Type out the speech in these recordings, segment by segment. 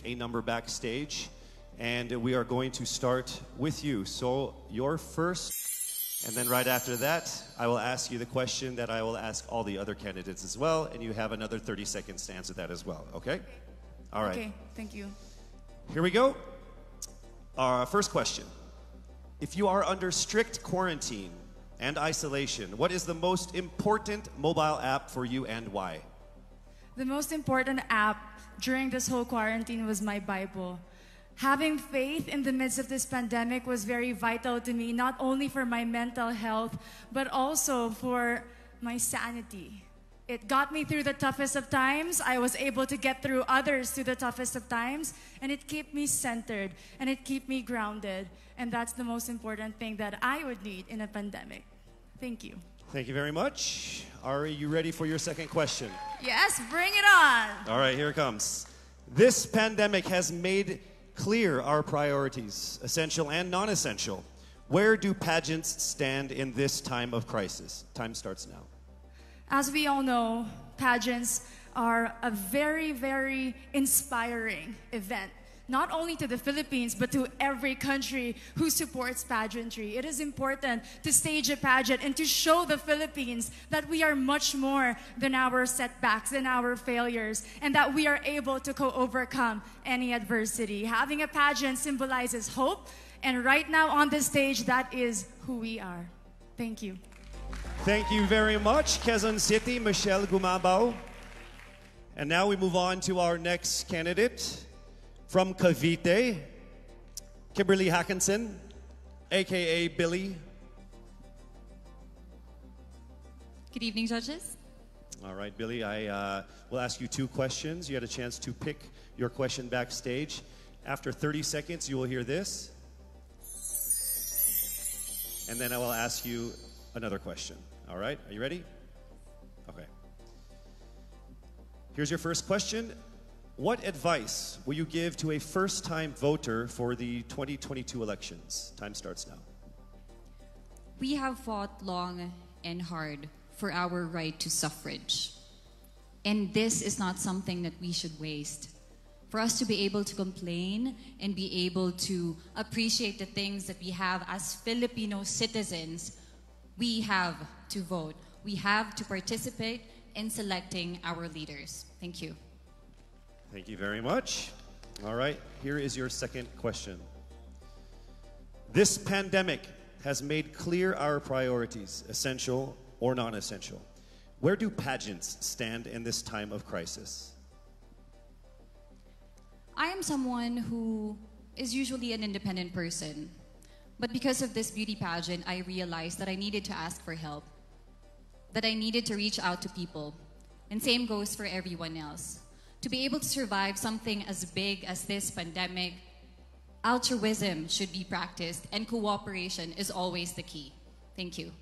a number backstage, and we are going to start with you. So you're first, and then right after that, I will ask you the question that I will ask all the other candidates as well, and you have another 30 seconds to answer that as well, okay? All right. Okay, thank you. Here we go. Our first question. If you are under strict quarantine and isolation, what is the most important mobile app for you and why? The most important app during this whole quarantine was my Bible. Having faith in the midst of this pandemic was very vital to me, not only for my mental health, but also for my sanity. It got me through the toughest of times. I was able to get through others through the toughest of times, and it kept me centered, and it kept me grounded. And that's the most important thing that I would need in a pandemic. Thank you. Thank you very much. Are you ready for your second question? Yes, bring it on. All right, here it comes. This pandemic has made clear our priorities, essential and non-essential. Where do pageants stand in this time of crisis? Time starts now. As we all know, pageants are a very, very inspiring event, not only to the Philippines, but to every country who supports pageantry. It is important to stage a pageant and to show the Philippines that we are much more than our setbacks, than our failures, and that we are able to overcome any adversity. Having a pageant symbolizes hope, and right now on the stage, that is who we are. Thank you. Thank you very much, Quezon City, Michelle Gumabao. And now we move on to our next candidate from Cavite, Kimberly Hackinson, aka Billy. Good evening, judges. All right, Billy, I will ask you two questions. You had a chance to pick your question backstage. After 30 seconds, you will hear this. And then I will ask you another question. All right, are you ready? Okay. Here's your first question. What advice will you give to a first-time voter for the 2022 elections? Time starts now. We have fought long and hard for our right to suffrage. And this is not something that we should waste. For us to be able to complain and be able to appreciate the things that we have as Filipino citizens, we have to vote. We have to participate in selecting our leaders. Thank you. Thank you very much. All right, here is your second question. This pandemic has made clear our priorities, essential or non-essential. Where do pageants stand in this time of crisis? I am someone who is usually an independent person. But because of this beauty pageant, I realized that I needed to ask for help, that I needed to reach out to people. And same goes for everyone else. To be able to survive something as big as this pandemic, altruism should be practiced, and cooperation is always the key. Thank you.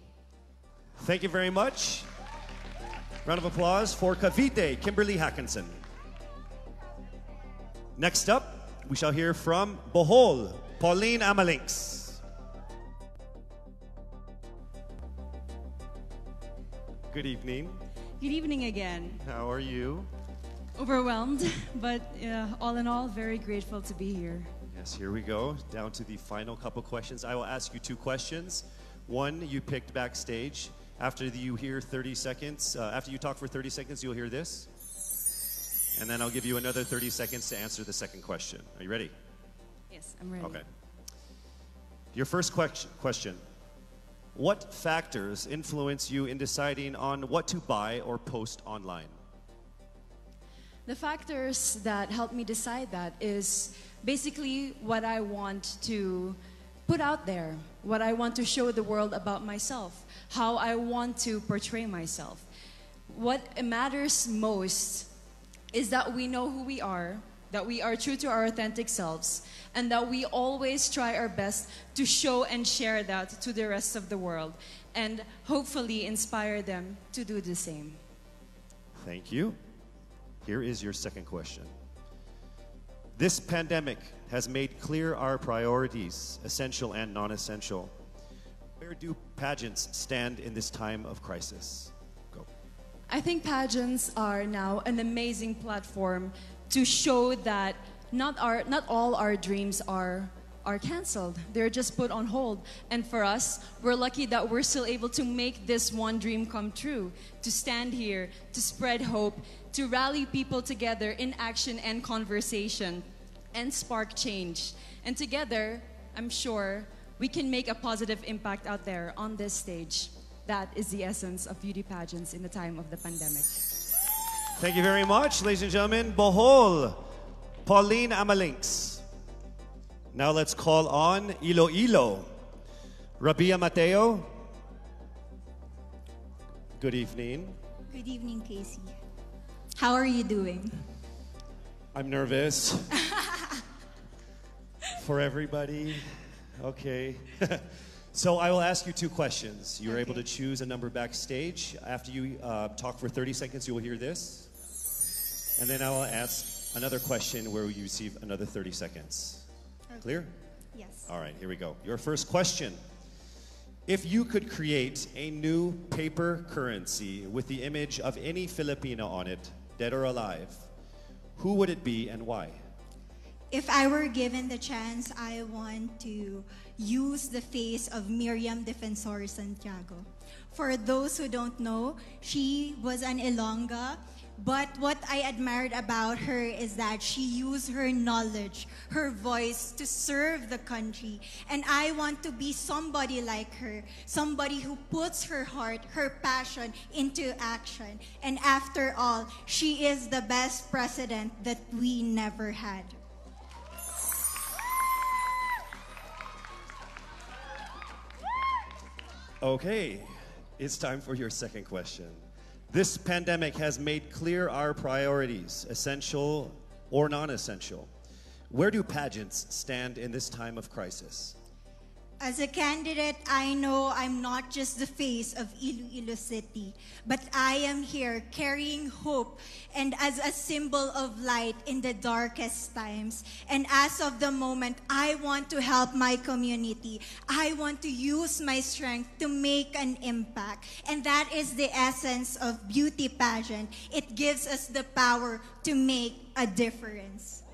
Thank you very much. Round of applause for Cavite, Kimberly Hackinson. Next up, we shall hear from Bohol, Pauline Amalinks. Good evening. Good evening again. How are you? Overwhelmed, but all in all, very grateful to be here. Yes, here we go. Down to the final couple questions. I will ask you two questions. One you picked backstage. After you hear 30 seconds, after you talk for 30 seconds, you'll hear this. And then I'll give you another 30 seconds to answer the second question. Are you ready? Yes, I'm ready. Okay. Your first question. What factors influence you in deciding on what to buy or post online? The factors that help me decide that is basically what I want to put out there, what I want to show the world about myself, how I want to portray myself. What matters most is that we know who we are, that we are true to our authentic selves, and that we always try our best to show and share that to the rest of the world, and hopefully inspire them to do the same. Thank you. Here is your second question. This pandemic has made clear our priorities, essential and non-essential. Where do pageants stand in this time of crisis? Go. I think pageants are now an amazing platform to show that not all our dreams are canceled. They're just put on hold. And for us, we're lucky that we're still able to make this one dream come true, to stand here, to spread hope, to rally people together in action and conversation, and spark change. And together, I'm sure, we can make a positive impact out there on this stage. That is the essence of beauty pageants in the time of the pandemic. Thank you very much, ladies and gentlemen. Bohol, Pauline Amalinks. Now let's call on Iloilo, Rabia Mateo. Good evening. Good evening, Casey. How are you doing? I'm nervous. For everybody. Okay. So I will ask you two questions. You're able to choose a number backstage. After you talk for 30 seconds, you will hear this. And then I will ask another question where you receive another 30 seconds. Okay. Clear? Yes. All right, here we go. Your first question. If you could create a new paper currency with the image of any Filipino on it, dead or alive, who would it be and why? If I were given the chance, I want to use the face of Miriam Defensor Santiago. For those who don't know, she was an Ilongga, but what I admired about her is that she used her knowledge, her voice to serve the country. And I want to be somebody like her, somebody who puts her heart, her passion into action. And after all, she is the best president that we never had. Okay, it's time for your second question. This pandemic has made clear our priorities, essential or non-essential. Where do pageants stand in this time of crisis? As a candidate, I know I'm not just the face of Iloilo City, but I am here carrying hope and as a symbol of light in the darkest times. And as of the moment, I want to help my community. I want to use my strength to make an impact. And that is the essence of beauty pageant. It gives us the power to make a difference.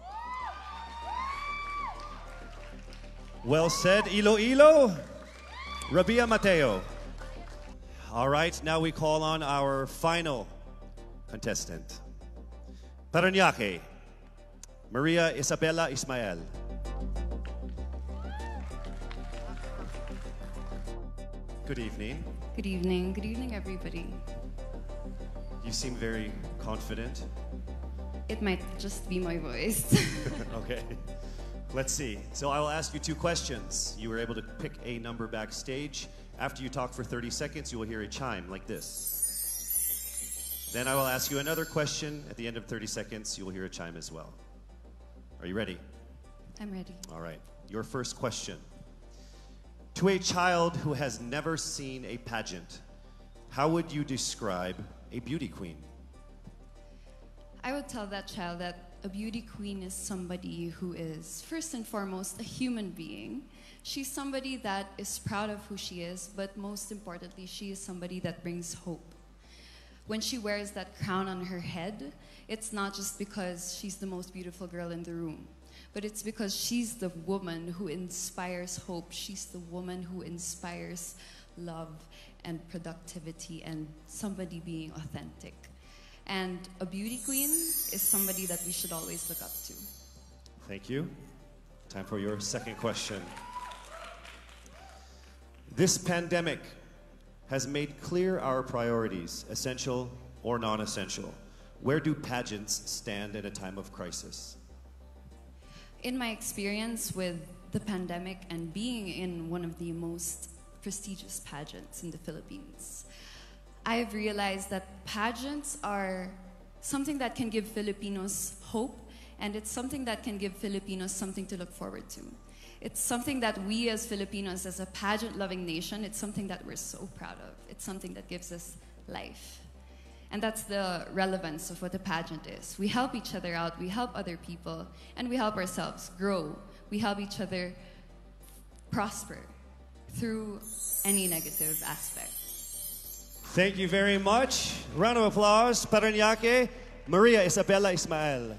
Well said, Iloilo. Rabia Mateo. All right, now we call on our final contestant. Parañaque, Maria Isabella Ismael. Good evening. Good evening. Good evening, everybody. You seem very confident. It might just be my voice. Okay. Let's see. So I will ask you two questions. You were able to pick a number backstage. After you talk for 30 seconds, you will hear a chime like this. Then I will ask you another question. At the end of 30 seconds, you will hear a chime as well. Are you ready? I'm ready. All right. Your first question. To a child who has never seen a pageant, how would you describe a beauty queen? I would tell that child that a beauty queen is somebody who is, first and foremost, a human being. She's somebody that is proud of who she is, but most importantly, she is somebody that brings hope. When she wears that crown on her head, it's not just because she's the most beautiful girl in the room, but it's because she's the woman who inspires hope. She's the woman who inspires love and productivity and somebody being authentic. And a beauty queen is somebody that we should always look up to. Thank you. Time for your second question. This pandemic has made clear our priorities, essential or non-essential. Where do pageants stand at a time of crisis? In my experience with the pandemic and being in one of the most prestigious pageants in the Philippines, I have realized that pageants are something that can give Filipinos hope, and it's something that can give Filipinos something to look forward to. It's something that we as Filipinos, as a pageant-loving nation, it's something that we're so proud of. It's something that gives us life. And that's the relevance of what a pageant is. We help each other out, we help other people, and we help ourselves grow. We help each other prosper through any negative aspect. Thank you very much. Round of applause, Parañaque, Maria Isabella Ismael.